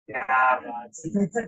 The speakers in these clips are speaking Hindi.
क्या बात है।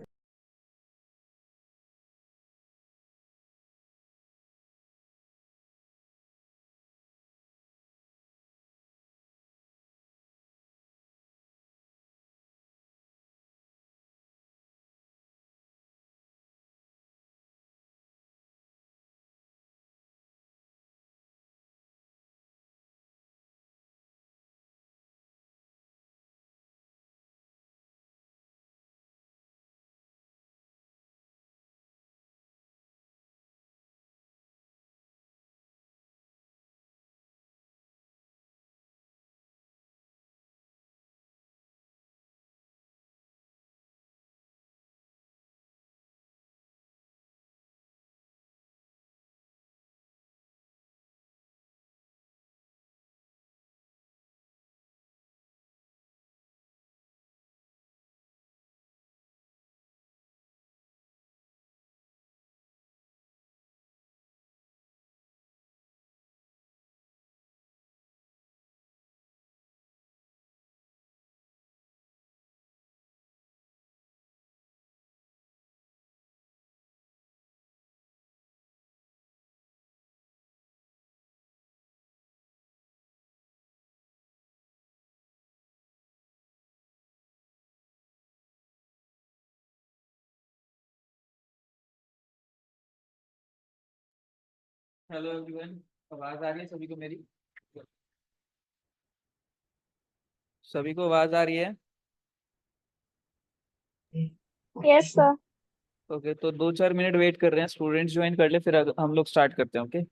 Hello everyone. आवाज आ रही है सभी को मेरी? सभी को आवाज आ रही है? Yes sir. ओके, तो 2-4 मिनट वेट कर रहे हैं, स्टूडेंट्स ज्वाइन कर ले, फिर हम लोग स्टार्ट करते हैं। ओके।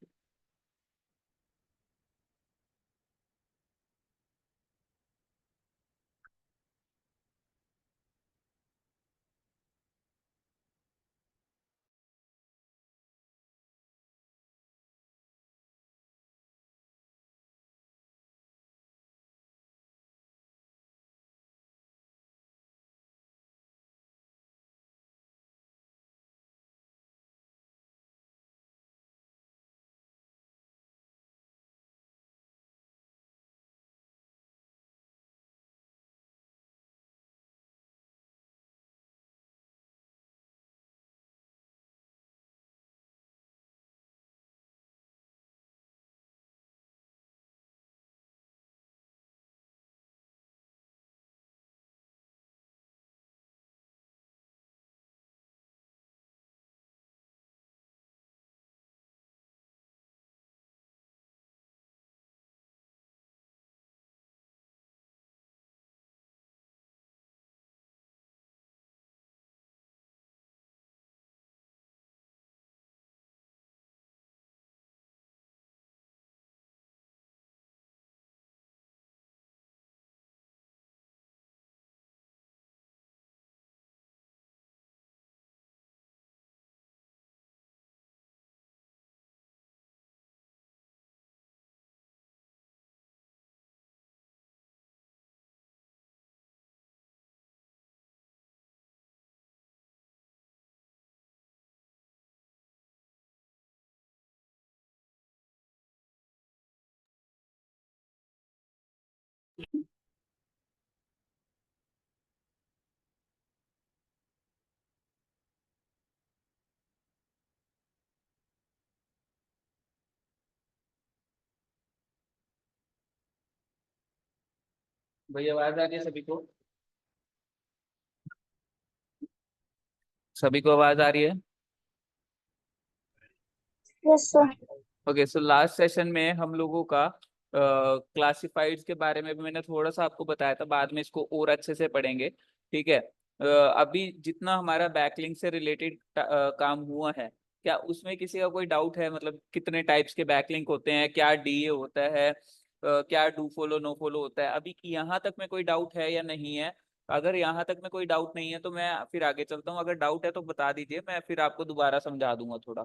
भैया आवाज आ रही है सभी को? सभी को आवाज आ रही है? Yes sir. Okay, so last session में हम लोगों का क्लासिफाइड्स के बारे में भी मैंने थोड़ा सा आपको बताया था, बाद में इसको और अच्छे से पढ़ेंगे। ठीक है। अभी जितना हमारा बैकलिंक से रिलेटेड काम हुआ है, क्या उसमें किसी का कोई डाउट है? मतलब कितने टाइप्स के बैकलिंक होते हैं, क्या डीए होता है, क्या डू फॉलो नो फॉलो होता है, अभी यहाँ तक में कोई डाउट है या नहीं है? अगर यहाँ तक में कोई डाउट नहीं है तो मैं फिर आगे चलता हूँ, अगर डाउट है तो बता दीजिए, मैं फिर आपको दोबारा समझा दूंगा थोड़ा।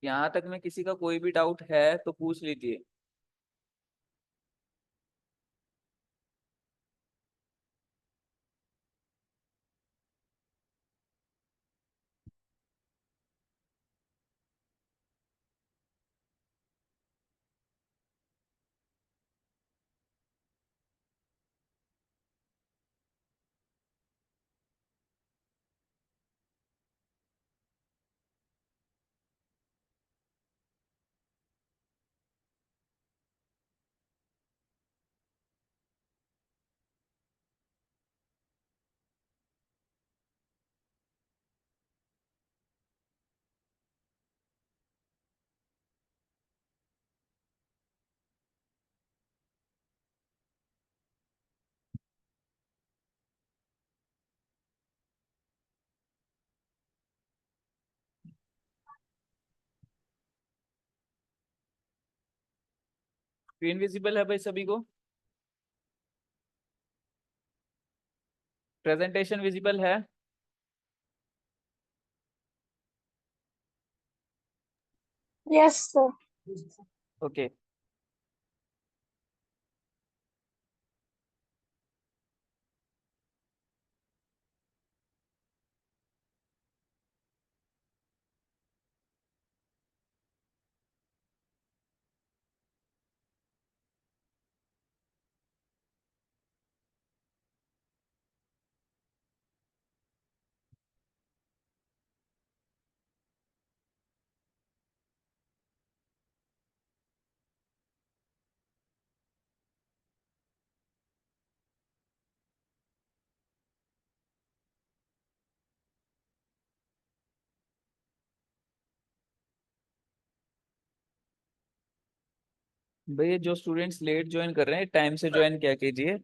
यहाँ तक में किसी का कोई भी डाउट है तो पूछ लीजिए। स्क्रीन विजिबल है भाई सभी को? प्रेजेंटेशन विजिबल है? Yes, sir. ओके। भाई जो स्टूडेंट्स लेट ज्वाइन कर रहे हैं टाइम से ज्वाइन क्या कीजिए।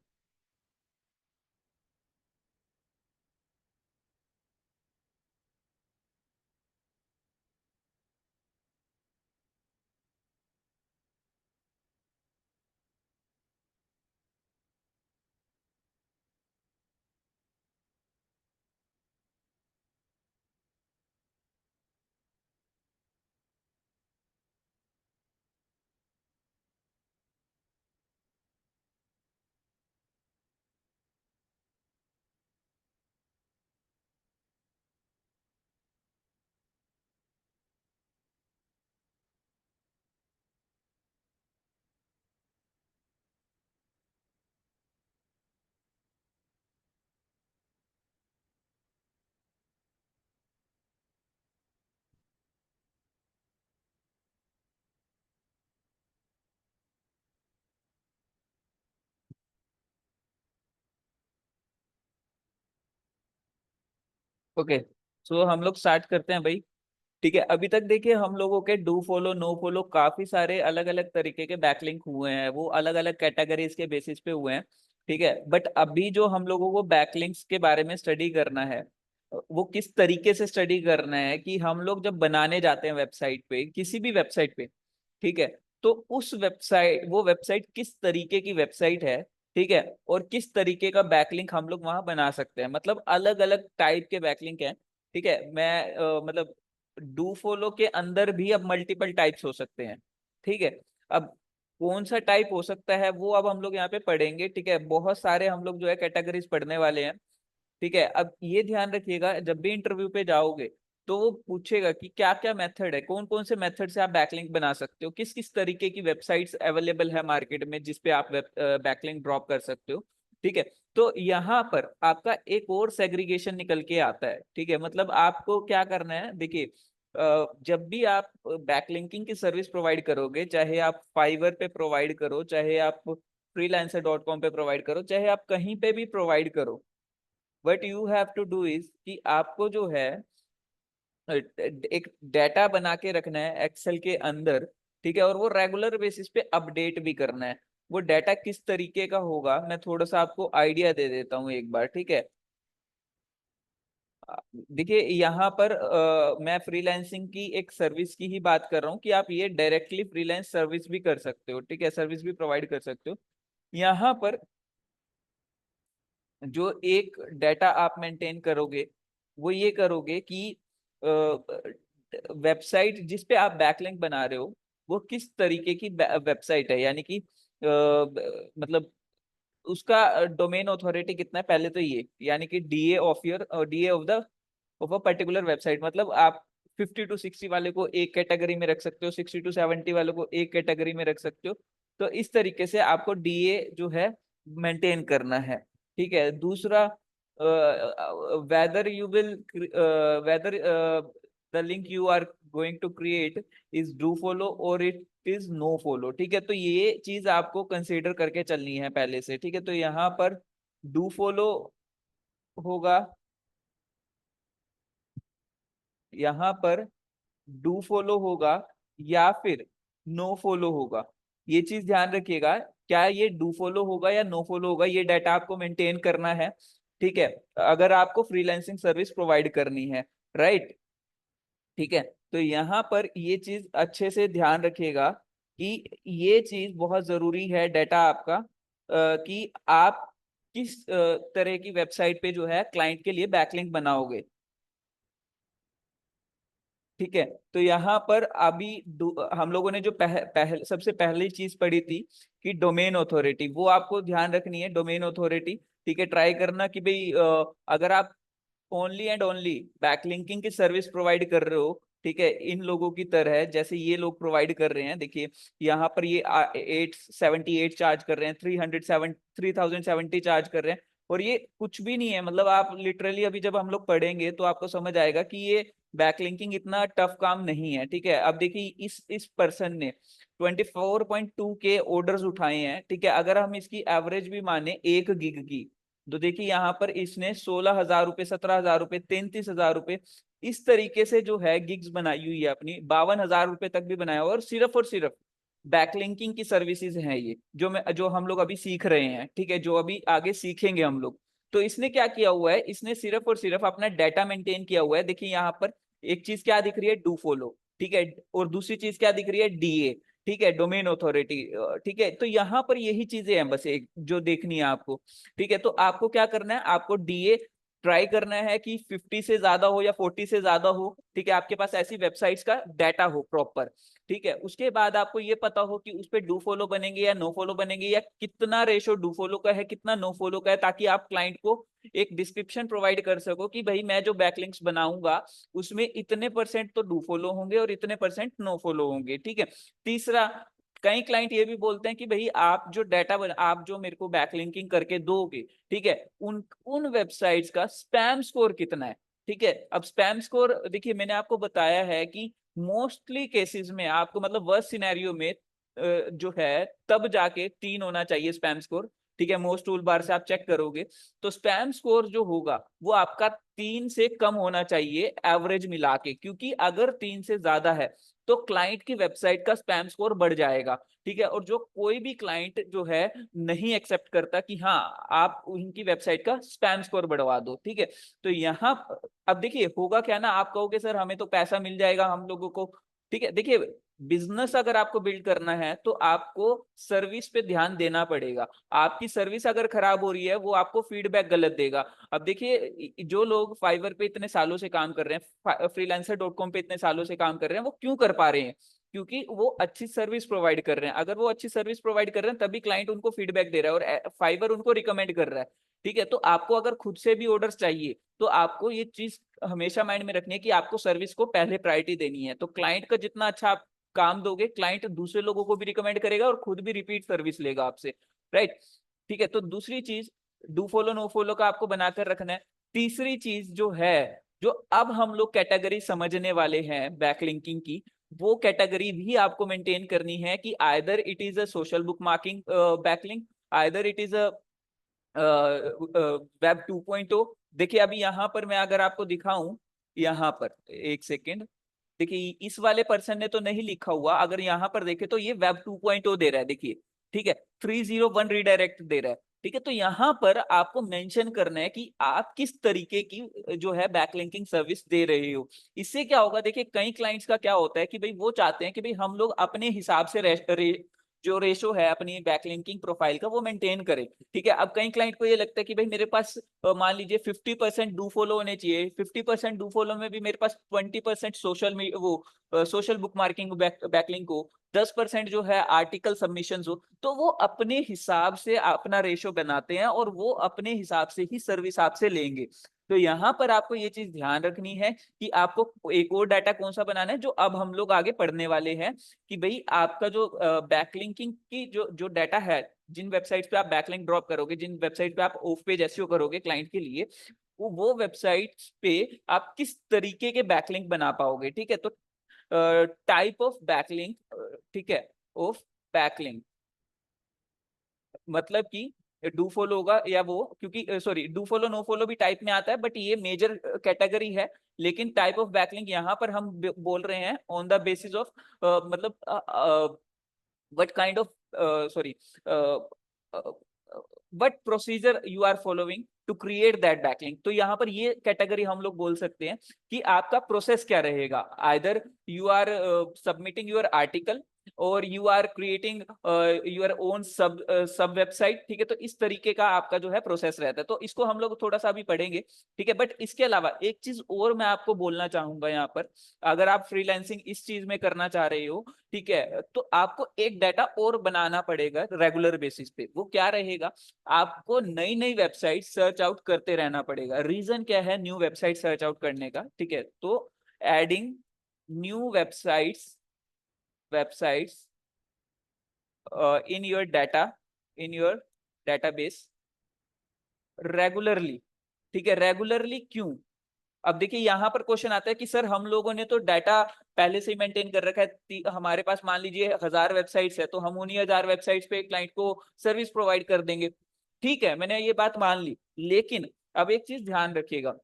ओके, सो हम लोग स्टार्ट करते हैं भाई। ठीक है, अभी तक देखिए हम लोगों के डू फॉलो नो फॉलो काफी सारे अलग अलग तरीके के बैकलिंक हुए हैं, वो अलग अलग कैटेगरीज के बेसिस पे हुए हैं। ठीक है, बट अभी जो हम लोगों को बैकलिंक्स के बारे में स्टडी करना है, वो किस तरीके से स्टडी करना है कि हम लोग जब बनाने जाते हैं वेबसाइट पे, किसी भी वेबसाइट पे, ठीक है, तो उस वेबसाइट वो वेबसाइट किस तरीके की वेबसाइट है, ठीक है, और किस तरीके का बैकलिंक हम लोग वहां बना सकते हैं, मतलब अलग अलग टाइप के बैकलिंक हैं। ठीक है, मैं मतलब डू फॉलो के अंदर भी अब मल्टीपल टाइप्स हो सकते हैं। ठीक है, अब कौन सा टाइप हो सकता है वो अब हम लोग यहाँ पे पढ़ेंगे। ठीक है, बहुत सारे हम लोग जो है कैटेगरीज पढ़ने वाले हैं। ठीक है, अब ये ध्यान रखिएगा जब भी इंटरव्यू पे जाओगे तो वो पूछेगा कि क्या क्या मेथड है, कौन कौन से मेथड से आप बैकलिंक बना सकते हो, किस किस तरीके की वेबसाइट्स अवेलेबल है मार्केट में जिसपे आप बैकलिंक ड्रॉप कर सकते हो। ठीक है, तो यहाँ पर आपका एक और सेग्रीगेशन निकल के आता है। ठीक है, मतलब आपको क्या करना है, देखिए जब भी आप बैकलिंकिंग की सर्विस प्रोवाइड करोगे, चाहे आप फाइवर पे प्रोवाइड करो, चाहे आप freelancer.com पे प्रोवाइड करो, चाहे आप कहीं पे भी प्रोवाइड करो, what you have to do is कि आपको जो है एक डेटा बना के रखना है एक्सेल के अंदर। ठीक है, और वो रेगुलर बेसिस पे अपडेट भी करना है। वो डेटा किस तरीके का होगा मैं थोड़ा सा आपको आइडिया दे देता हूँ एक बार। ठीक है, देखिए यहाँ पर मैं फ्रीलांसिंग की एक सर्विस की ही बात कर रहा हूँ कि आप ये डायरेक्टली फ्रीलांस सर्विस भी कर सकते हो। ठीक है, सर्विस भी प्रोवाइड कर सकते हो। यहाँ पर जो एक डाटा आप मेंटेन करोगे वो ये करोगे कि वेबसाइट जिस पे आप बैकलिंक बना रहे हो वो किस तरीके की वेबसाइट है, यानी कि मतलब उसका डोमेन अथॉरिटी कितना है पहले तो ये, यानी कि DA of your DA of a particular website, मतलब आप 50 to 60 वाले को एक कैटेगरी में रख सकते हो, 60 to 70 वाले को एक कैटेगरी में रख सकते हो। तो इस तरीके से आपको डीए जो है मेंटेन करना है। ठीक है, दूसरा, whether you will whether the link you are going to create is do follow or it is no follow. ठीक है, तो ये चीज आपको कंसीडर करके चलनी है पहले से। ठीक है, तो यहाँ पर डू फॉलो होगा, यहाँ पर डू फॉलो होगा या फिर नो फॉलो होगा। ये चीज ध्यान रखिएगा, क्या ये डू फॉलो होगा या नो फॉलो होगा, ये डाटा आपको मेंटेन करना है। ठीक है, अगर आपको फ्रीलांसिंग सर्विस प्रोवाइड करनी है, राइट। ठीक है, तो यहाँ पर ये चीज अच्छे से ध्यान रखिएगा कि ये चीज बहुत जरूरी है डाटा आपका, कि आप किस तरह की वेबसाइट पे जो है क्लाइंट के लिए बैकलिंक बनाओगे। ठीक है, तो यहाँ पर अभी हम लोगों ने जो सबसे पहली चीज पढ़ी थी कि डोमेन अथॉरिटी, वो आपको ध्यान रखनी है, डोमेन अथॉरिटी। ठीक है, ट्राई करना कि भाई अगर आप ओनली एंड ओनली बैकलिंकिंग की सर्विस प्रोवाइड कर रहे हो, ठीक है, इन लोगों की तरह जैसे ये लोग प्रोवाइड कर रहे हैं, देखिए यहाँ पर ये 878 चार्ज कर रहे हैं, 3070 चार्ज कर रहे हैं, और ये कुछ भी नहीं है। मतलब आप लिटरली अभी जब हम लोग पढ़ेंगे तो आपको समझ आएगा कि ये बैकलिंकिंग इतना टफ काम नहीं है। ठीक है, अब देखिए इस पर्सन ने 24.2 के ऑर्डर्स उठाए हैं। ठीक है, अगर हम इसकी एवरेज भी माने 1 गिग की, तो देखिए यहाँ पर इसने 16,000 रुपए, 17,000 रुपए, 33,000 रुपए, इस तरीके से जो है गिग्स बनाई हुई है अपनी, 52,000 रुपए तक भी बनाया हुआ है, और सिर्फ बैकलिंकिंग की सर्विसेज हैं ये, जो हम लोग अभी सीख रहे हैं। ठीक है, जो अभी आगे सीखेंगे हम लोग। तो इसने क्या किया हुआ है, इसने सिर्फ और सिर्फ अपना डाटा मेंटेन किया हुआ है। देखिए यहाँ पर एक चीज क्या दिख रही है, डू फॉलो। ठीक है, और दूसरी चीज क्या दिख रही है, डीए। ठीक है, डोमेन अथॉरिटी। ठीक है, तो यहाँ पर यही चीजें हैं बस, एक जो देखनी है आपको। ठीक है, तो आपको क्या करना है, आपको डीए ट्राई करना है कि 50 से ज्यादा हो या 40 से ज्यादा हो। ठीक है, आपके पास ऐसी वेबसाइट्स का डाटा हो प्रॉपर। ठीक है, उसके बाद आपको ये पता हो कि उस पे डू फॉलो बनेंगे या नो फॉलो बनेंगे, या कितना रेशो डू फॉलो का है, कितना नो फॉलो का है, ताकि आप क्लाइंट को एक डिस्क्रिप्शन प्रोवाइड कर सको कि भाई मैं जो बैकलिंक्स बनाऊंगा उसमें इतने परसेंट तो डू फॉलो होंगे और इतने परसेंट नो फॉलो होंगे। ठीक है, तीसरा, कई क्लाइंट ये भी बोलते हैं कि भाई आप जो मेरे को बैकलिंकिंग करके दोगे, ठीक है, उन उन वेबसाइट्स का स्पैम स्कोर कितना है। ठीक है, अब स्पैम स्कोर देखिए मैंने आपको बताया है कि मोस्टली केसेस में आपको, मतलब वर्स्ट सिनेरियो में जो है तब जाके 3 होना चाहिए स्पैम स्कोर। ठीक है, मोस्ट टूल बार से आप चेक करोगे तो स्पैम स्कोर जो होगा वो आपका 3 से कम होना चाहिए एवरेज मिला के, क्योंकि अगर 3 से ज्यादा है तो क्लाइंट की वेबसाइट का स्पैम स्कोर बढ़ जाएगा। ठीक है, और जो कोई भी क्लाइंट जो है नहीं एक्सेप्ट करता कि हाँ आप उनकी वेबसाइट का स्पैम स्कोर बढ़वा दो। ठीक है, तो यहाँ अब देखिए होगा क्या ना, आप कहोगे सर हमें तो पैसा मिल जाएगा हम लोगों को। ठीक है, देखिए बिजनेस अगर आपको बिल्ड करना है तो आपको सर्विस पे ध्यान देना पड़ेगा। आपकी सर्विस अगर खराब हो रही है वो आपको फीडबैक गलत देगा। अब देखिए जो लोग फाइवर पे इतने सालों से काम कर रहे हैं, freelancer.com पे इतने सालों से काम कर रहे हैं, वो क्यों कर पा रहे हैं, क्योंकि वो अच्छी सर्विस प्रोवाइड कर रहे हैं। अगर वो अच्छी सर्विस प्रोवाइड कर रहे हैं तभी क्लाइंट उनको फीडबैक दे रहा है और फाइवर उनको रिकमेंड कर रहा है। ठीक है, तो आपको अगर खुद से भी ऑर्डर्स चाहिए तो आपको ये चीज हमेशा माइंड में रखनी है कि आपको सर्विस को पहले प्रायोरिटी देनी है। तो क्लाइंट का जितना अच्छा आप काम दोगे, क्लाइंट दूसरे लोगों को भी रिकमेंड करेगा और खुद भी रिपीट सर्विस लेगा आपसे, राइट। ठीक है, तो दूसरी चीज डू फॉलो नो फॉलो का आपको बनाकर रखना है। तीसरी चीज जो है, जो अब हम लोग कैटेगरी समझने वाले हैं बैकलिंकिंग की, वो कैटेगरी भी आपको मेंटेन करनी है कि either it is a social book marking backlink, either it is a web 2.0। देखिए अभी यहाँ पर मैं अगर आपको दिखाऊं, यहाँ पर एक सेकेंड, देखिए इस वाले पर्सन ने तो नहीं लिखा हुआ, अगर यहाँ पर देखे तो ये वेब 2.0 दे रहा है, देखिए। ठीक है, 301 रिडायरेक्ट दे रहा है। ठीक है, तो यहाँ पर आपको मेंशन करना है कि आप किस तरीके की जो है बैकलिंकिंग सर्विस दे रहे हो। इससे क्या होगा, देखिए कई क्लाइंट्स का क्या होता है कि भाई वो चाहते हैं कि भाई हम लोग अपने हिसाब से जो रेशो है अपनी बैकलिंकिंग प्रोफाइल का वो मेंटेन करे। ठीक है, अब कई क्लाइंट को ये लगता है कि भाई मेरे पास मान लीजिए 50% डू फॉलो होने चाहिए, 50% डू फॉलो में भी मेरे पास 20% सोशल बुक मार्किंग बैकलिंक हो, 10% जो है आर्टिकल सबमिशन हो, तो वो अपने हिसाब से अपना रेशो बनाते हैं और वो अपने हिसाब से ही सर्विस आपसे लेंगे। तो यहाँ पर आपको ये चीज ध्यान रखनी है कि आपको एक और डाटा कौन सा बनाना है जो अब हम लोग आगे पढ़ने वाले हैं, कि भाई आपका जो बैकलिंकिंग की जो डाटा है, जिन वेबसाइट पे आप बैकलिंक ड्रॉप करोगे, जिन वेबसाइट पे आप ऑफ पेज एसईओ करोगे क्लाइंट के लिए, वो वेबसाइट पे आप किस तरीके के बैकलिंक बना पाओगे। ठीक है, तो टाइप ऑफ बैकलिंक, ठीक है, ऑफ बैकलिंक मतलब कि डू फॉलो होगा या वो, क्योंकि sorry do follow no follow भी टाइप में आता है, बट ये मेजर कैटेगरी है। लेकिन टाइप ऑफ बैकलिंक यहाँ पर हम बोल रहे हैं ऑन द बेसिस ऑफ मतलब what kind of sorry uh, uh, what procedure you are following to create that backlink। तो यहाँ पर ये कैटेगरी हम लोग बोल सकते हैं कि आपका प्रोसेस क्या रहेगा, either you are submitting your article or you are creating your own sub website. ठीक है, तो इस तरीके का आपका जो है प्रोसेस रहता है, तो इसको हम लोग थोड़ा सा भी पढ़ेंगे। ठीक है, बट इसके अलावा एक चीज और मैं आपको बोलना चाहूंगा यहाँ पर, अगर आप फ्रीलांसिंग इस चीज में करना चाह रहे हो, ठीक है, तो आपको एक डाटा और बनाना पड़ेगा रेगुलर बेसिस पे। वो क्या रहेगा, आपको नई नई वेबसाइट सर्च आउट करते रहना पड़ेगा। रीजन क्या है न्यू वेबसाइट सर्च आउट करने का, ठीक है, तो adding new websites in your database regularly. ठीक है, रेगुलरली क्यों? अब देखिए यहाँ पर क्वेश्चन आता है कि सर हम लोगों ने तो डाटा पहले से ही मेंटेन कर रखा है, हमारे पास मान लीजिए 1000 वेबसाइट्स है, तो हम उन्हीं 1000 वेबसाइट्स पे क्लाइंट को सर्विस प्रोवाइड कर देंगे। ठीक है, मैंने ये बात मान ली, लेकिन अब एक चीज ध्यान रखिएगा,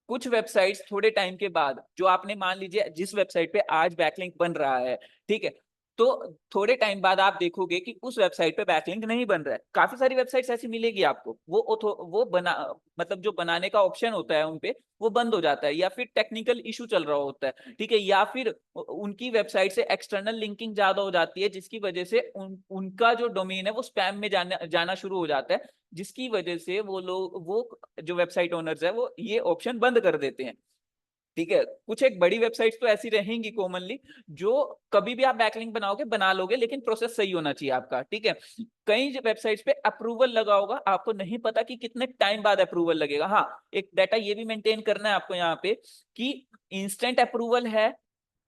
कुछ वेबसाइट्स थोड़े टाइम के बाद, जो आपने मान लीजिए जिस वेबसाइट पे आज बैकलिंक बन रहा है, ठीक है, तो थोड़े टाइम बाद आप देखोगे कि उस वेबसाइट पे बैकलिंक नहीं बन रहा है। काफी सारी वेबसाइट्स ऐसी मिलेगी आपको, वो बना मतलब जो बनाने का ऑप्शन होता है उनपे वो बंद हो जाता है, या फिर टेक्निकल इशू चल रहा होता है। ठीक है, या फिर उनकी वेबसाइट से एक्सटर्नल लिंकिंग ज्यादा हो जाती है, जिसकी वजह से उनका जो डोमेन है वो स्पैम में जाना शुरू हो जाता है, जिसकी वजह से वो जो वेबसाइट ओनर्स है वो ये ऑप्शन बंद कर देते हैं। ठीक है, कुछ एक बड़ी वेबसाइट्स तो ऐसी रहेंगी कॉमनली, जो कभी भी आप बैकलिंक बनाओगे बना लोगे, लेकिन प्रोसेस सही होना चाहिए आपका। ठीक है, कई वेबसाइट्स पे अप्रूवल लगा होगा, आपको नहीं पता कि कितने टाइम बाद अप्रूवल लगेगा। हाँ, एक डाटा ये भी मेंटेन करना है आपको यहाँ पे कि इंस्टेंट अप्रूवल है,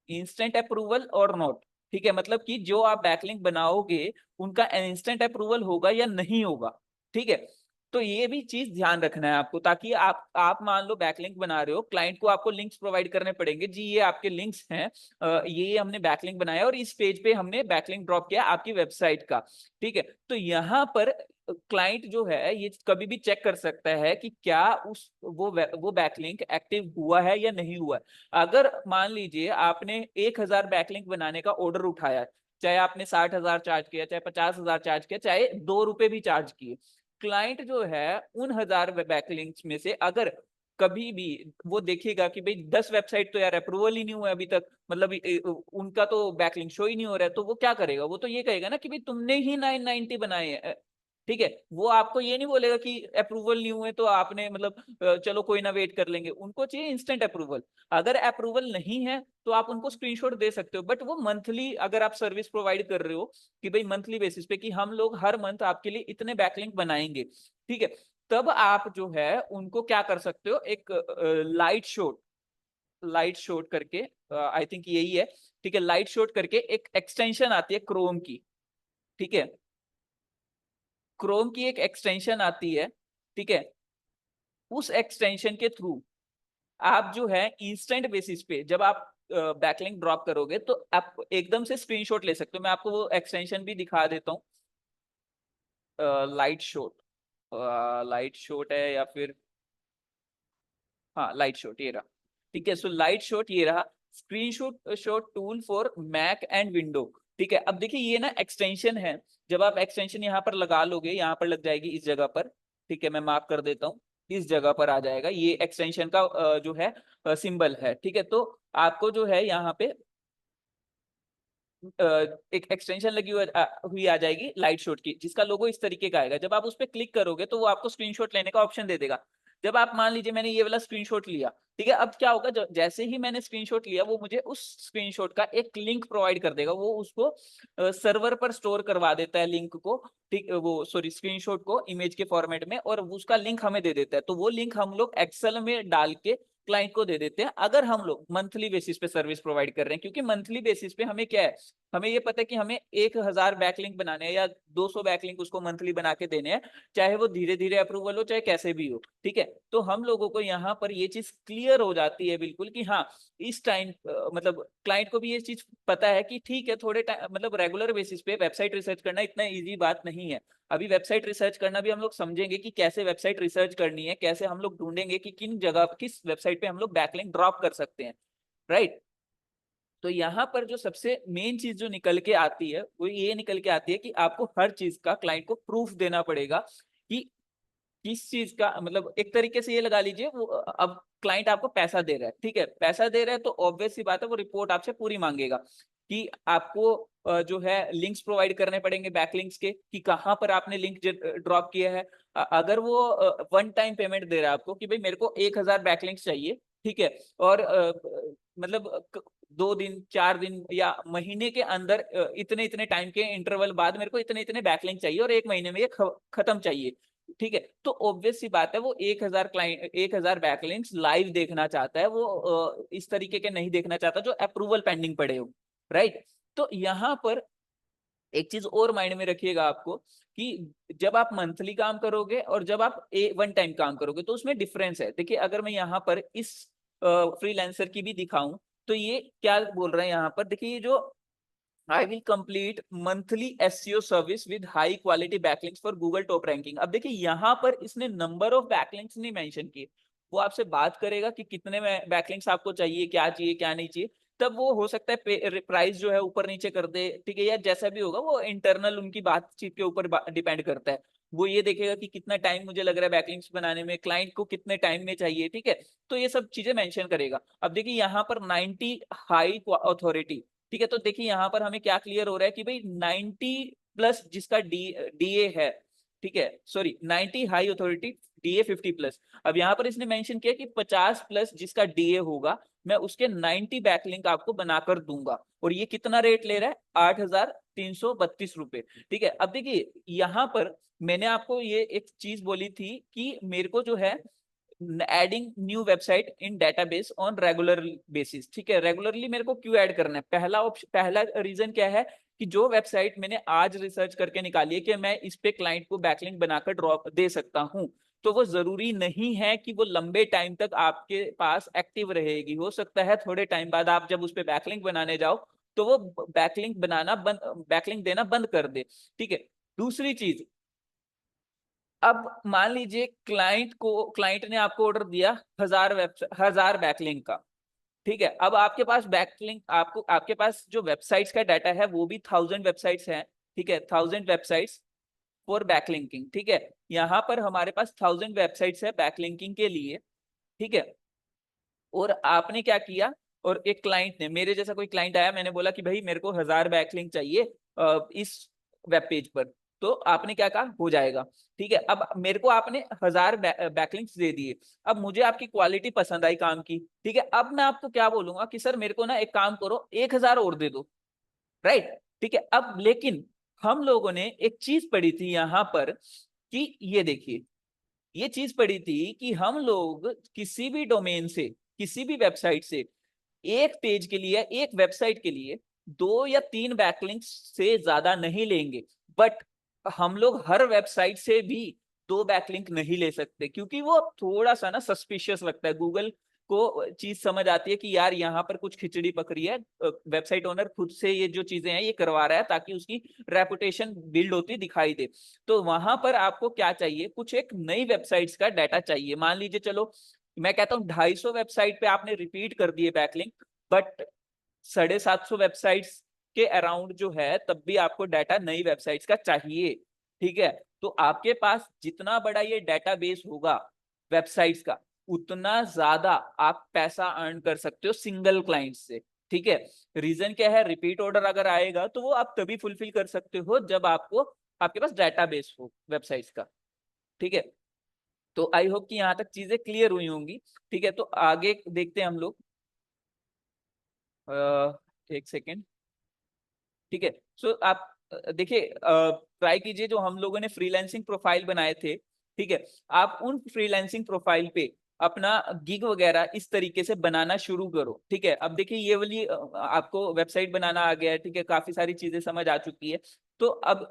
इंस्टेंट अप्रूवल और नॉट। ठीक है, मतलब कि जो आप बैकलिंक बनाओगे उनका इंस्टेंट अप्रूवल होगा या नहीं होगा। ठीक है, तो ये भी चीज ध्यान रखना है आपको, ताकि आप मान लो बैकलिंक बना रहे हो, क्लाइंट को आपको लिंक्स प्रोवाइड करने पड़ेंगे, जी ये आपके लिंक्स हैं, ये हमने बैकलिंक बनाया और इस पेज पे हमने बैकलिंक ड्रॉप किया आपकी वेबसाइट का। ठीक है, तो यहाँ पर क्लाइंट जो है ये कभी भी चेक कर सकता है कि क्या वो बैकलिंक एक्टिव हुआ है या नहीं हुआ है। अगर मान लीजिए आपने 1000 बैकलिंक बनाने का ऑर्डर उठाया, चाहे आपने 60,000 चार्ज किया, चाहे 50,000 चार्ज किया, चाहे 2 रुपए भी चार्ज किए, क्लाइंट जो है उन 1000 बैकलिंक्स में से अगर कभी भी वो देखेगा कि भाई 10 वेबसाइट तो यार अप्रूवल ही नहीं हुआ अभी तक, मतलब उनका तो बैकलिंक शो ही नहीं हो रहा है, तो वो क्या करेगा, वो तो ये कहेगा ना कि भाई तुमने ही 990 बनाए हैं। ठीक है, वो आपको ये नहीं बोलेगा कि अप्रूवल नहीं हुए तो आपने मतलब चलो कोई ना वेट कर लेंगे, उनको चाहिए इंस्टेंट अप्रूवल। अगर अप्रूवल नहीं है तो आप उनको स्क्रीनशॉट दे सकते हो, बट वो मंथली अगर आप सर्विस प्रोवाइड कर रहे हो कि भाई मंथली बेसिस पे कि हम लोग हर मंथ आपके लिए इतने बैकलिंक बनाएंगे, ठीक है, तब आप जो है उनको क्या कर सकते हो, एक लाइट शॉट करके, आई थिंक यही है, ठीक है, लाइट शॉट करके एक एक्सटेंशन आती है क्रोम की। ठीक है, क्रोम की एक एक्सटेंशन आती है, ठीक है, उस एक्सटेंशन के थ्रू आप जो है इंस्टेंट बेसिस पे जब आप बैकलिंक ड्रॉप करोगे तो आप एकदम से स्क्रीनशॉट ले सकते हो। मैं आपको वो एक्सटेंशन भी दिखा देता हूँ, लाइट शॉट, लाइट शॉट है या फिर हाँ लाइट शॉट ये रहा। ठीक है, सो लाइट शॉट ये रहा, screenshot shot tool for Mac and window. ठीक है, अब देखिए ये ना एक्सटेंशन है, जब आप एक्सटेंशन यहाँ पर लगा लोगे, यहाँ पर लग जाएगी इस जगह पर। ठीक है, मैं मार्क कर देता हूँ, इस जगह पर आ जाएगा ये एक्सटेंशन का जो है सिंबल है। ठीक है, तो आपको जो है यहाँ पे एक एक्सटेंशन लगी हुई आ जाएगी लाइट शॉट की, जिसका लोगो इस तरीके का आएगा। जब आप उस पर क्लिक करोगे तो वो आपको स्क्रीनशॉट लेने का ऑप्शन दे देगा। जब आप मान लीजिए मैंने ये वाला स्क्रीनशॉट लिया, ठीक है, अब क्या होगा, जैसे ही मैंने स्क्रीनशॉट लिया वो मुझे उस स्क्रीनशॉट का एक लिंक प्रोवाइड कर देगा। वो उसको सर्वर पर स्टोर करवा देता है लिंक को, ठीक, वो सॉरी स्क्रीनशॉट को इमेज के फॉर्मेट में, और उसका लिंक हमें दे देता है। तो वो लिंक हम लोग एक्सेल में डाल के क्लाइंट को दे देते हैं, अगर हम लोग मंथली बेसिस पे सर्विस प्रोवाइड कर रहे हैं। क्योंकि मंथली बेसिस पे हमें क्या है, हमें ये पता है कि हमें 1000 बैकलिंक बनाने हैं या 200 बैकलिंक उसको मंथली बना के देने हैं, चाहे वो धीरे धीरे अप्रूवल हो चाहे कैसे भी हो, ठीक है। तो हम लोगों को यहाँ पर ये चीज क्लियर हो जाती है बिल्कुल कि हाँ, इस टाइम मतलब क्लाइंट को भी ये चीज पता है कि ठीक है, थोड़े टाइम मतलब रेगुलर बेसिस पे वेबसाइट रिसर्च करना इतना ईजी बात नहीं है। अभी वेबसाइट रिसर्च करना भी हम लोग समझेंगे कि कैसे वेबसाइट रिसर्च करनी है, कैसे हम लोग ढूंढेंगे कि किन जगह किस वेबसाइट पे हम लोग बैकलिंक ड्रॉप कर सकते हैं, राइट। तो यहाँ पर जो सबसे मेन चीज जो निकल के आती है वो ये निकल के आती है कि आपको हर चीज का क्लाइंट को प्रूफ देना पड़ेगा कि किस चीज का, मतलब एक तरीके से ये लगा लीजिए, वो अब क्लाइंट आपको पैसा दे रहा है, ठीक है, पैसा दे रहा है तो ऑब्वियस सी बात है वो रिपोर्ट आपसे पूरी मांगेगा कि आपको जो है लिंक्स प्रोवाइड करने पड़ेंगे बैकलिंक्स के, कि कहाँ पर आपने लिंक ड्रॉप किया है। अगर वो वन टाइम पेमेंट दे रहा है आपको कि भाई मेरे को 1000 बैकलिंक्स चाहिए, ठीक है, और मतलब 2 दिन 4 दिन या महीने के अंदर इतने इतने टाइम के इंटरवल बाद मेरे को इतने इतने बैकलिंक चाहिए और 1 महीने में ये खत्म चाहिए, ठीक है। तो ऑब्वियस सी बात है वो 1000 क्लाइंट 1000 बैकलिंक्स लाइव देखना चाहता है, वो इस तरीके के नहीं देखना चाहता जो अप्रूवल पेंडिंग पड़े हो, राइट। तो यहाँ पर एक चीज और माइंड में रखिएगा आपको कि जब आप मंथली काम करोगे और जब आप वन टाइम काम करोगे तो उसमें डिफरेंस है। देखिए अगर मैं यहाँ पर इस फ्रीलांसर की भी दिखाऊं तो ये क्या बोल रहे हैं यहाँ पर, देखिए ये जो I will complete monthly SEO service with high quality backlinks for Google top ranking. अब देखिए यहाँ पर इसने नंबर ऑफ बैकलिंक्स नहीं मेंशन किए, वो आपसे बात करेगा कि कितने बैकलिंक्स आपको चाहिए, क्या चाहिए क्या नहीं चाहिए, तब वो हो सकता है प्राइस जो है ऊपर नीचे कर दे, ठीक है, या जैसा भी होगा वो इंटरनल उनकी बातचीत के ऊपर डिपेंड करता है। वो ये देखेगा कि कितना टाइम मुझे लग रहा है बैकलिंक्स बनाने में, क्लाइंट को कितने टाइम में चाहिए, ठीक है, तो ये सब चीजें मेंशन करेगा। अब देखिए यहाँ पर 90 हाई अथॉरिटी, ठीक है, तो देखिए यहाँ पर हमें क्या क्लियर हो रहा है कि भाई 90 प्लस जिसका डीए है, ठीक है, सॉरी 90 हाई अथॉरिटी डीए 50+। अब यहाँ पर इसने मेंशन किया कि 50+ जिसका डीए होगा मैं उसके 90 बैकलिंक आपको बनाकर दूंगा, और ये कितना रेट ले रहा है, 8332 रुपए, ठीक है। अब देखिए यहाँ पर मैंने आपको ये एक चीज बोली थी कि मेरे को जो है adding new website in database on regular basis, ठीक है, रेगुलरली मेरे को क्यों ऐड करना है, पहला ऑप्शन, पहला रीजन क्या है कि जो वेबसाइट मैंने आज रिसर्च करके निकाली है कि मैं इस पे क्लाइंट को बैकलिंक बनाकर ड्रॉप दे सकता हूं, तो वो जरूरी नहीं है कि वो लंबे टाइम तक आपके पास एक्टिव रहेगी। हो सकता है थोड़े टाइम बाद आप जब उस पे बैकलिंक बनाने जाओ तो वो बैकलिंक देना बंद कर दे, ठीक है। दूसरी चीज, अब मान लीजिए क्लाइंट ने आपको ऑर्डर दिया 1000 बैकलिंक का, ठीक है, अब आपके पास बैकलिंक आपके पास जो वेबसाइट्स का डाटा है वो भी 1000 वेबसाइट्स हैं, ठीक है, 1000 वेबसाइट्स फॉर बैकलिंकिंग, ठीक है। यहाँ पर हमारे पास 1000 वेबसाइट्स है बैकलिंकिंग के लिए, ठीक है। और आपने क्या किया, और एक क्लाइंट ने, मेरे जैसा कोई क्लाइंट आया, मैंने बोला कि भाई मेरे को 1000 बैकलिंक चाहिए इस वेब पेज पर, तो आपने क्या कहा, हो जाएगा, ठीक है। अब मेरे को आपने 1000 बैकलिंक्स दे दिए, अब मुझे आपकी क्वालिटी पसंद आई काम की, ठीक है, अब मैं आपको क्या बोलूंगा कि सर मेरे को ना एक काम करो 1000 और दे दो, राइट, ठीक है। अब लेकिन हम लोगों ने एक चीज पढ़ी थी यहाँ पर कि ये देखिए, ये चीज पढ़ी थी कि हम लोग किसी भी डोमेन से, किसी भी वेबसाइट से एक पेज के लिए, एक वेबसाइट के लिए 2 या 3 बैकलिंक्स से ज्यादा नहीं लेंगे, बट हम लोग हर वेबसाइट से भी 2 बैकलिंक नहीं ले सकते, क्योंकि वो थोड़ा सा ना सस्पिशियस लगता है, गूगल को चीज समझ आती है कि यार यहाँ पर कुछ खिचड़ी पक रही है, वेबसाइट ओनर खुद से ये जो चीजें हैं ये करवा रहा है ताकि उसकी रेपुटेशन बिल्ड होती दिखाई दे। तो वहां पर आपको क्या चाहिए, कुछ एक नई वेबसाइट्स का डाटा चाहिए। मान लीजिए चलो मैं कहता हूँ 250 वेबसाइट पे आपने रिपीट कर दिए बैकलिंक, बट 750 वेबसाइट्स के अराउंड जो है तब भी आपको डाटा नई वेबसाइट्स का चाहिए, ठीक है। तो आपके पास जितना बड़ा ये डाटाबेस होगा वेबसाइट्स का, उतना ज्यादा आप पैसा अर्न कर सकते हो सिंगल क्लाइंट से, ठीक है। रीजन क्या है, रिपीट ऑर्डर अगर आएगा तो वो आप तभी फुलफिल कर सकते हो जब आपको आपके पास डेटाबेस हो वेबसाइट्स का। ठीक है, तो आई होप कि यहाँ तक चीजें क्लियर हुई होंगी। ठीक है, तो आगे देखते हैं हम लोग। एक सेकेंड। ठीक है, सो आप देखिए, ट्राई कीजिए जो हम लोगों ने फ्रीलांसिंग प्रोफाइल बनाए थे। ठीक है, आप उन फ्रीलांसिंग प्रोफाइल पे अपना गिग वगैरह इस तरीके से बनाना शुरू करो। ठीक है, अब देखिए ये वाली आपको वेबसाइट बनाना आ गया है। ठीक है, काफी सारी चीजें समझ आ चुकी है। तो अब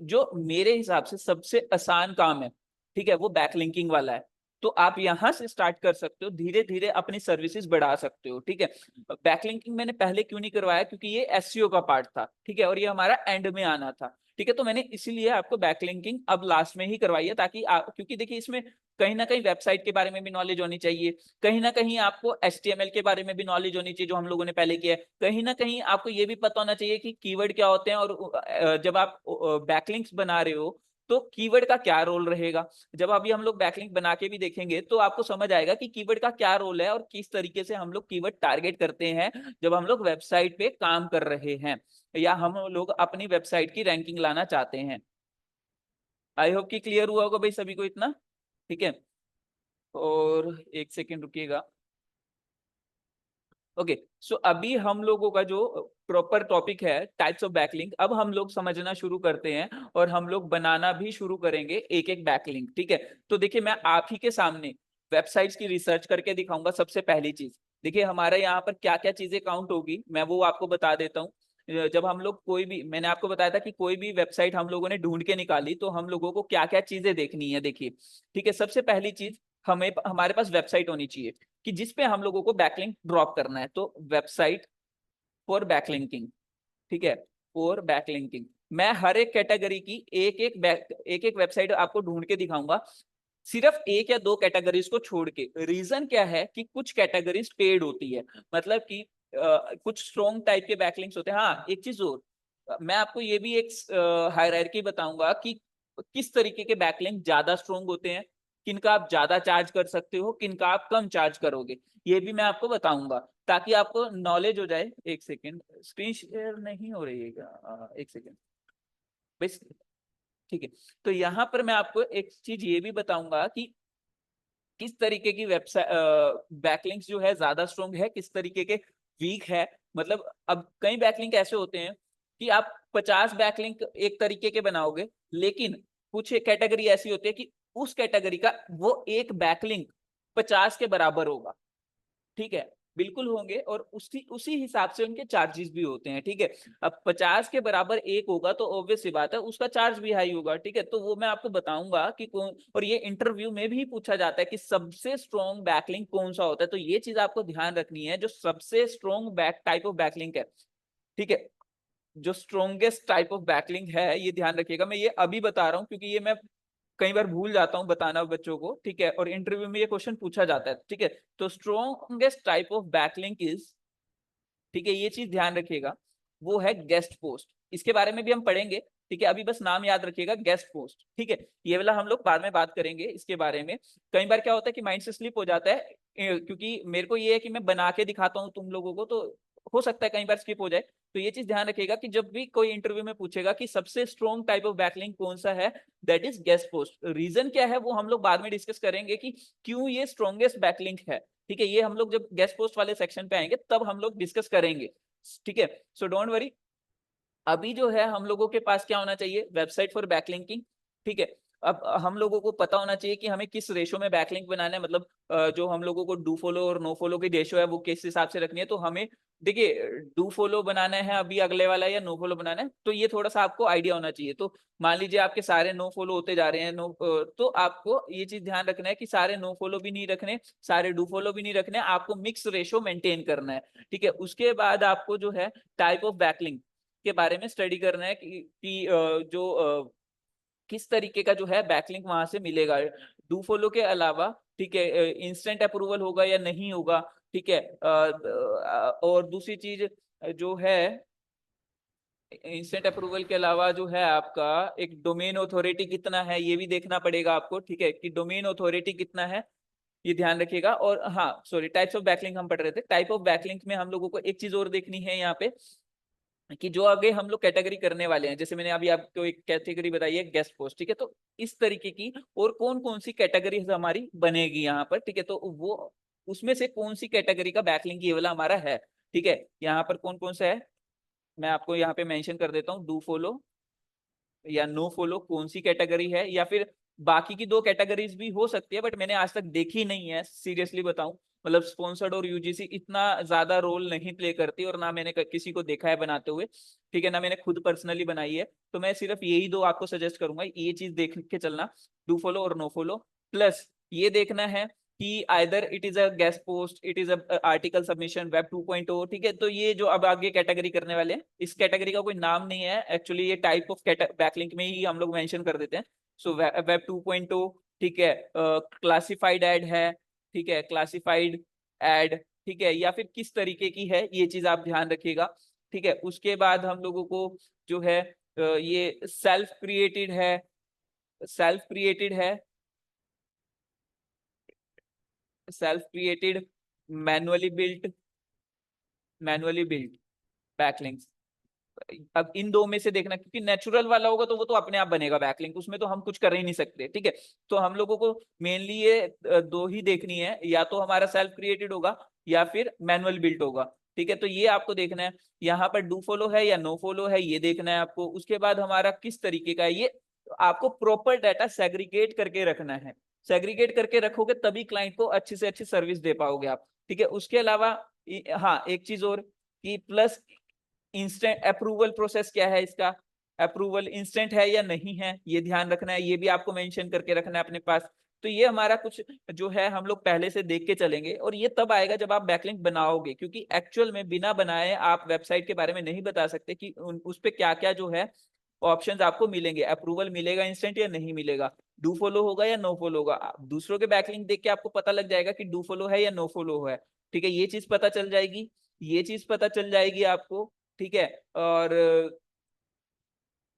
जो मेरे हिसाब से सबसे आसान काम है, ठीक है, वो बैकलिंकिंग वाला है। तो आप यहां से स्टार्ट कर सकते हो, धीरे धीरे अपनी सर्विसेज बढ़ा सकते हो। ठीक है, बैकलिंकिंग मैंने पहले क्यों नहीं करवाया, क्योंकि ये एसईओ का पार्ट था। ठीक है, और ये हमारा एंड में आना था। ठीक है, तो मैंने इसीलिए आपको बैकलिंकिंग अब लास्ट में ही करवाई है, ताकि आप, क्योंकि देखिए इसमें कहीं ना कहीं वेबसाइट के बारे में भी नॉलेज होनी चाहिए, कहीं ना कहीं आपको एचटीएमएल के बारे में भी नॉलेज होनी चाहिए जो हम लोगों ने पहले किया है, कहीं ना कहीं आपको ये भी पता होना चाहिए कि कीवर्ड क्या होते हैं, और जब आप बैकलिंक्स बना रहे हो तो कीवर्ड का क्या रोल रहेगा। जब अभी हम लोग बैकलिंक बना के भी देखेंगे तो आपको समझ आएगा कि कीवर्ड का क्या रोल है और किस तरीके से हम लोग कीवर्ड टारगेट करते हैं जब हम लोग वेबसाइट पे काम कर रहे हैं या हम लोग अपनी वेबसाइट की रैंकिंग लाना चाहते हैं। आई होप कि क्लियर हुआ होगा भाई सभी को इतना। ठीक है, और एक सेकेंड रुकिएगा। ओके, सो अभी हम लोगों का जो प्रॉपर टॉपिक है टाइप्स ऑफ बैकलिंक, अब हम लोग समझना शुरू करते हैं और हम लोग बनाना भी शुरू करेंगे एक एक बैकलिंक। ठीक है, तो देखिए मैं आप ही के सामने वेबसाइट्स की रिसर्च करके दिखाऊंगा। सबसे पहली चीज देखिए हमारे यहाँ पर क्या क्या चीजें काउंट होगी, मैं वो आपको बता देता हूँ। जब हम लोग कोई भी, मैंने आपको बताया था कि कोई भी वेबसाइट हम लोगों ने ढूंढ के निकाली तो हम लोगों को क्या क्या चीजें देखनी है। देखिए, ठीक है, सबसे पहली चीज, हमें हमारे पास वेबसाइट होनी चाहिए कि जिसपे हम लोगों को बैकलिंक ड्रॉप करना है। तो वेबसाइट फॉर बैकलिंकिंग, ठीक है, फॉर बैकलिंकिंग मैं हर एक कैटेगरी की एक एक वेबसाइट आपको ढूंढ के दिखाऊंगा, सिर्फ एक या दो कैटेगरीज को छोड़ के। रीजन क्या है कि कुछ कैटेगरीज पेड होती है, मतलब कि कुछ स्ट्रॉन्ग टाइप के बैकलिंक्स होते हैं। हाँ, एक चीज और, मैं आपको ये भी एक हायरार्की बताऊंगा कि किस तरीके के बैकलिंक ज्यादा स्ट्रॉन्ग होते हैं, किनका आप ज्यादा चार्ज कर सकते हो, किनका आप कम चार्ज करोगे, ये भी मैं आपको बताऊंगा ताकि आपको नॉलेज हो जाए। एक सेकेंड, स्क्रीन शेयर नहीं हो रही है क्या? एक सेकेंड बस। ठीक है, तो यहाँ पर मैं आपको एक चीज ये भी बताऊंगा कि किस तरीके की वेबसाइट बैकलिंक्स जो है ज्यादा स्ट्रॉन्ग है, किस तरीके के वीक है। मतलब अब कई बैकलिंक ऐसे होते हैं कि आप 50 बैकलिंक एक तरीके के बनाओगे, लेकिन कुछ कैटेगरी ऐसी होती है कि उस कैटेगरी का वो एक बैकलिंक 50 के बराबर होगा। ठीक है, बिल्कुल होंगे, और उसी उसी हिसाब से उनके चार्जेस भी होते हैं। ठीक है, अब 50 के बराबर एक होगा तो ऑब्वियस सी बात है उसका चार्ज भी हाई होगा। ठीक है, तो वो मैं आपको बताऊंगा कि कौन, और ये इंटरव्यू में भी पूछा जाता है कि सबसे स्ट्रॉन्ग बैकलिंक कौन सा होता है। तो ये चीज आपको ध्यान रखनी है, जो सबसे strong back type of backlink है, ठीक है, जो स्ट्रॉन्गेस्ट टाइप ऑफ बैकलिंक है, ये ध्यान रखिएगा। मैं ये अभी बता रहा हूँ क्योंकि ये मैं कई बार भूल जाता हूँ बताना बच्चों को। ठीक है, और इंटरव्यू में ये क्वेश्चन पूछा जाता है। ठीक है, तो strongest type of backlink is, ठीक है, ये चीज ध्यान रखिएगा, वो है गेस्ट पोस्ट। इसके बारे में भी हम पढ़ेंगे। ठीक है, अभी बस नाम याद रखिएगा, गेस्ट पोस्ट। ठीक है, ये वाला हम लोग बाद में बात करेंगे इसके बारे में। कई बार क्या होता है कि माइंड से स्लिप हो जाता है, क्योंकि मेरे को ये है कि मैं बना के दिखाता हूँ तुम लोगों को, तो हो सकता है कई बार स्किप हो जाए। तो ये चीज ध्यान रखिएगा कि जब भी कोई इंटरव्यू में पूछेगा कि सबसे स्ट्रॉन्ग टाइप ऑफ बैकलिंक कौन सा है, that is guest post. Reason क्या है वो हम लोग बाद में डिस्कस करेंगे कि क्यों ये स्ट्रॉन्गेस्ट बैकलिंक है। ठीक है, ये हम लोग जब गेस्ट पोस्ट वाले सेक्शन पे आएंगे तब हम लोग डिस्कस करेंगे। ठीक है, सो डोंट वरी। अभी जो है हम लोगों के पास क्या होना चाहिए, वेबसाइट फॉर बैकलिंकिंग। ठीक है, अब हम लोगों को पता होना चाहिए कि हमें किस रेशो में बैकलिंक बनाना है, मतलब जो हम लोगों को डू फॉलो और नो फॉलो की रेशो है वो किस हिसाब से रखनी है। तो हमें देखिए डू फॉलो बनाना है अभी अगले वाला, या नो फॉलो बनाना है, तो ये थोड़ा सा आपको आइडिया होना चाहिए। तो मान लीजिए आपके सारे नो फॉलो होते जा रहे हैं, तो आपको ये चीज ध्यान रखना है कि सारे नो फॉलो भी नहीं रखने, सारे डू फॉलो भी नहीं रखने, आपको मिक्स रेशो मेंटेन करना है। ठीक है, उसके बाद आपको जो है टाइप ऑफ बैकलिंक के बारे में स्टडी करना है कि जो किस तरीके का जो है बैकलिंक वहां से मिलेगा डू फॉलो के अलावा। ठीक है, इंस्टेंट अप्रूवल होगा या नहीं होगा। ठीक है, और दूसरी चीज जो है, इंस्टेंट अप्रूवल के अलावा जो है आपका एक डोमेन अथॉरिटी कितना है, ये भी देखना पड़ेगा आपको। ठीक है, कि डोमेन अथॉरिटी कितना है, ये ध्यान रखिएगा। और हाँ सॉरी, टाइप्स ऑफ बैकलिंक हम पढ़ रहे थे। टाइप ऑफ बैकलिंक में हम लोगों को एक चीज और देखनी है यहाँ पे, कि जो आगे हम लोग कैटेगरी करने वाले हैं, जैसे मैंने अभी आपको एक कैटेगरी बताई है गेस्ट पोस्ट, ठीक है, तो इस तरीके की और कौन कौन सी कैटेगरी हमारी बनेगी यहाँ पर, ठीक है, तो वो उसमें से कौन सी कैटेगरी का बैकलिंक ये वाला हमारा है, ठीक है, यहाँ पर कौन कौन सा है मैं आपको यहाँ पे मेंशन कर देता हूँ। डू फॉलो या नो फॉलो कौन सी कैटेगरी है, या फिर बाकी की दो कैटेगरीज भी हो सकती है, बट मैंने आज तक देखी नहीं है, सीरियसली बताऊं, मतलब स्पॉन्सर्ड और यूजीसी इतना ज्यादा रोल नहीं प्ले करती, और ना मैंने किसी को देखा है बनाते हुए, ठीक है, ना मैंने खुद पर्सनली बनाई है। तो मैं सिर्फ यही दो आपको सजेस्ट करूंगा, ये चीज देख के चलना, डू फॉलो और नो फॉलो। प्लस ये देखना है कि either it is a guest post, it is a article submission, web 2.0, ठीक है, तो ये जो अब आगे कैटेगरी करने वाले हैं, इस कैटेगरी का कोई नाम नहीं है एक्चुअली, ये टाइप ऑफ बैकलिंक में ही हम लोग मेंशन कर देते हैं। सो वेब 2.0, ठीक है, क्लासिफाइड एड है, ठीक है, क्लासिफाइड एड, ठीक है, या फिर किस तरीके की है, ये चीज आप ध्यान रखिएगा, ठीक है। उसके बाद हम लोगों को जो है ये सेल्फ क्रिएटेड है, self created, manually built, manually built backlinks. अब इन दो में से देखना, क्योंकि नेचुरल वाला होगा तो वो तो अपने आप बनेगा बैकलिंक, उसमें तो हम कुछ कर ही नहीं सकते, ठीक है। तो हम लोगों को मेनली ये दो ही देखनी है, या तो हमारा सेल्फ क्रिएटेड होगा या फिर मैनुअल बिल्ट होगा, ठीक है, तो ये आपको देखना है। यहाँ पर डू फॉलो है या नो फॉलो है, ये देखना है आपको। उसके बाद हमारा किस तरीके का है ये, आपको प्रॉपर डाटा सेग्रीगेट करके रखना है। सेग्रीगेट करके रखोगे तभी क्लाइंट को अच्छी से अच्छी सर्विस दे पाओगे आप, ठीक है। उसके अलावा हाँ एक चीज और, कि प्लस इंस्टेंट अप्रूवल प्रोसेस क्या है इसका, अप्रूवल इंस्टेंट है या नहीं है, ये ध्यान रखना है, ये भी आपको मेंशन करके रखना है अपने पास। तो ये हमारा कुछ जो है हम लोग पहले से देख के चलेंगे, और ये तब आएगा जब आप बैकलिंक बनाओगे, क्योंकि एक्चुअल में बिना बनाए आप वेबसाइट के बारे में नहीं बता सकते कि उस पे क्या क्या जो है ऑप्शंस आपको मिलेंगे, अप्रूवल मिलेगा इंस्टेंट या नहीं मिलेगा, डू फॉलो होगा या नो फॉलो होगा। दूसरों के बैकलिंक देख के आपको पता लग जाएगा कि डू फॉलो है या नो फॉलो है, ठीक है, ये चीज पता चल जाएगी, ये चीज पता चल जाएगी आपको, ठीक है। और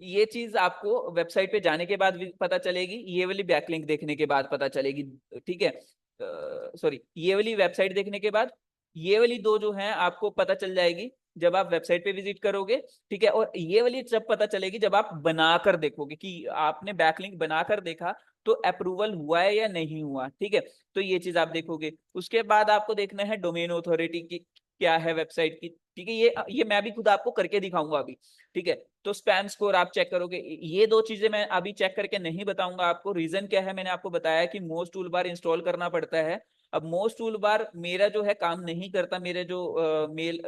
ये चीज आपको वेबसाइट पे जाने के बाद भी पता चलेगी, ये वाली बैकलिंक देखने के बाद पता चलेगी, ठीक है, सॉरी, ये वाली वेबसाइट देखने के बाद ये वाली दो जो है आपको पता चल जाएगी जब आप वेबसाइट पे विजिट करोगे, ठीक है। और ये वाली जब पता चलेगी जब आप बनाकर देखोगे, कि आपने बैकलिंक बनाकर देखा तो अप्रूवल हुआ है या नहीं हुआ, ठीक है, तो ये चीज आप देखोगे। उसके बाद आपको देखना है डोमेन ऑथोरिटी की क्या है वेबसाइट की, ठीक है, ये मैं भी खुद आपको करके दिखाऊंगा अभी, ठीक है। तो स्पैम स्कोर आप चेक करोगे, ये दो चीजें मैं अभी चेक करके नहीं बताऊंगा आपको, रीजन क्या है, मैंने आपको बताया कि मोस्ट टूल बार इंस्टॉल करना पड़ता है। अब मोस्ट टूल बार मेरा जो है काम नहीं करता, मेरे जो मेल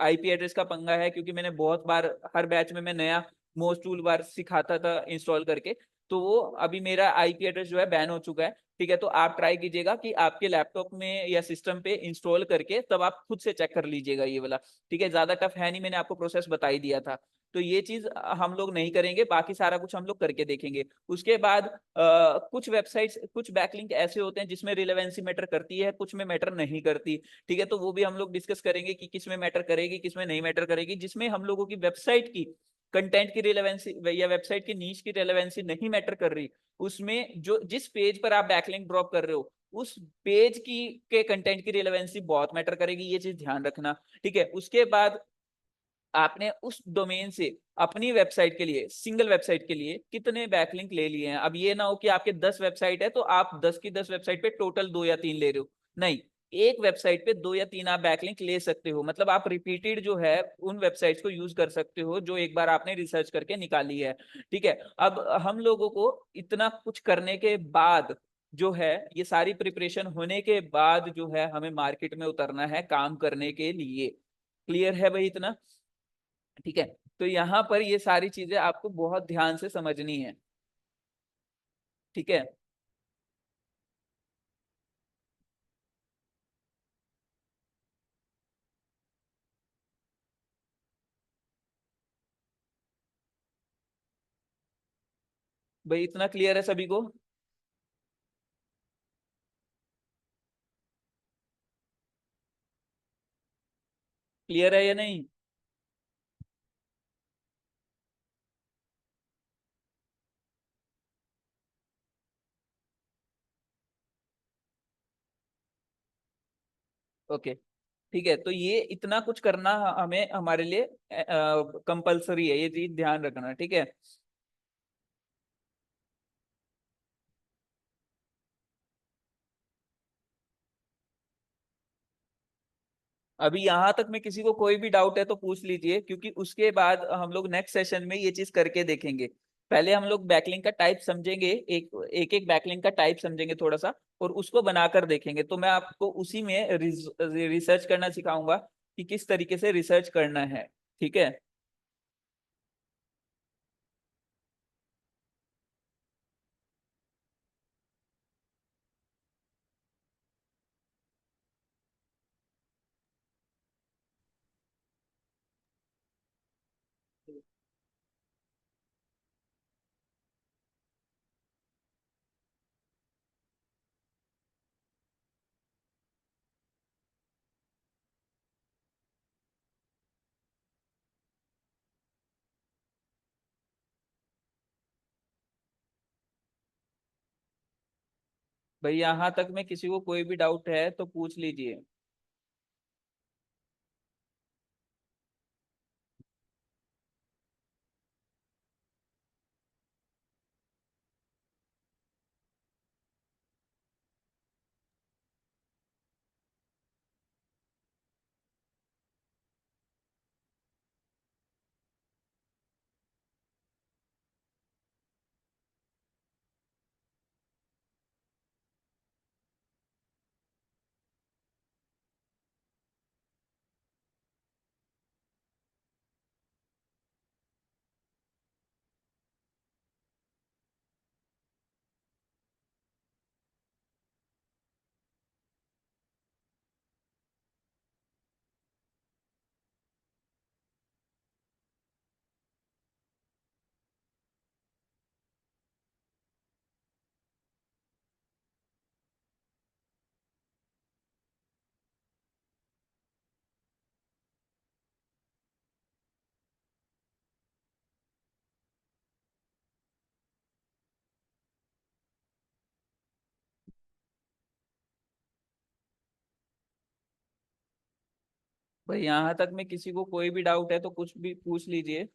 आईपी एड्रेस का पंगा है, क्योंकि मैंने बहुत बार हर बैच में मैं नया मोस्ट टूल बार सिखाता था इंस्टॉल करके, तो वो अभी मेरा आईपी एड्रेस जो है बैन हो चुका है, ठीक है। तो आप ट्राई कीजिएगा कि आपके लैपटॉप में या सिस्टम पे इंस्टॉल करके तब आप खुद से चेक कर लीजिएगा ये वाला, ठीक है, ज्यादा टफ है नहीं, मैंने आपको प्रोसेस बता ही दिया था। तो ये चीज हम लोग नहीं करेंगे, बाकी सारा कुछ हम लोग करके देखेंगे। उसके बाद कुछ वेबसाइट्स, कुछ बैकलिंक ऐसे होते हैं जिसमें रिलेवेंसी मैटर करती है, कुछ में मैटर नहीं करती, ठीक है, तो वो भी हम लोग डिस्कस करेंगे कि किस में मैटर करेगी, किस में नहीं मैटर करेगी। जिसमें हम लोगों की वेबसाइट की कंटेंट की रिलेवेंसी या वेबसाइट की नीच की रिलेवेंसी नहीं मैटर कर रही, उसमें जो जिस पेज पर आप बैकलिंक ड्रॉप कर रहे हो उस पेज की के कंटेंट की रिलेवेंसी बहुत मैटर करेगी, ये चीज ध्यान रखना, ठीक है। उसके बाद आपने उस डोमेन से अपनी वेबसाइट के लिए, सिंगल वेबसाइट के लिए कितने बैकलिंक ले लिए हैं। अब ये ना हो कि आपके 10 वेबसाइट है तो आप 10 की 10 वेबसाइट पे टोटल 2 या 3 ले रहे हो, नहीं, एक वेबसाइट पे 2 या 3 आप बैकलिंक ले सकते हो, मतलब आप रिपीटेड जो है उन वेबसाइट्स को यूज कर सकते हो जो एक बार आपने रिसर्च करके निकाली है, ठीक है। अब हम लोगों को इतना कुछ करने के बाद जो है, ये सारी प्रिपरेशन होने के बाद जो है हमें मार्केट में उतरना है काम करने के लिए। क्लियर है भाई इतना, ठीक है। तो यहाँ पर ये सारी चीजें आपको बहुत ध्यान से समझनी है, ठीक है। भाई इतना क्लियर है सभी को? क्लियर है या नहीं? ओके, ठीक है, तो ये इतना कुछ करना हमें हमारे लिए कंपलसरी है, ये चीज ध्यान रखना, ठीक है। अभी यहाँ तक में किसी को कोई भी डाउट है तो पूछ लीजिए, क्योंकि उसके बाद हम लोग नेक्स्ट सेशन में ये चीज करके देखेंगे। पहले हम लोग बैकलिंक का टाइप समझेंगे, एक एक एक बैकलिंक का टाइप समझेंगे थोड़ा सा, और उसको बनाकर देखेंगे। तो मैं आपको उसी में रिसर्च करना सिखाऊंगा कि किस तरीके से रिसर्च करना है, ठीक है। भाई यहाँ तक में किसी को कोई भी डाउट है तो पूछ लीजिए। भाई यहाँ तक में किसी को कोई भी डाउट है तो कुछ भी पूछ लीजिए।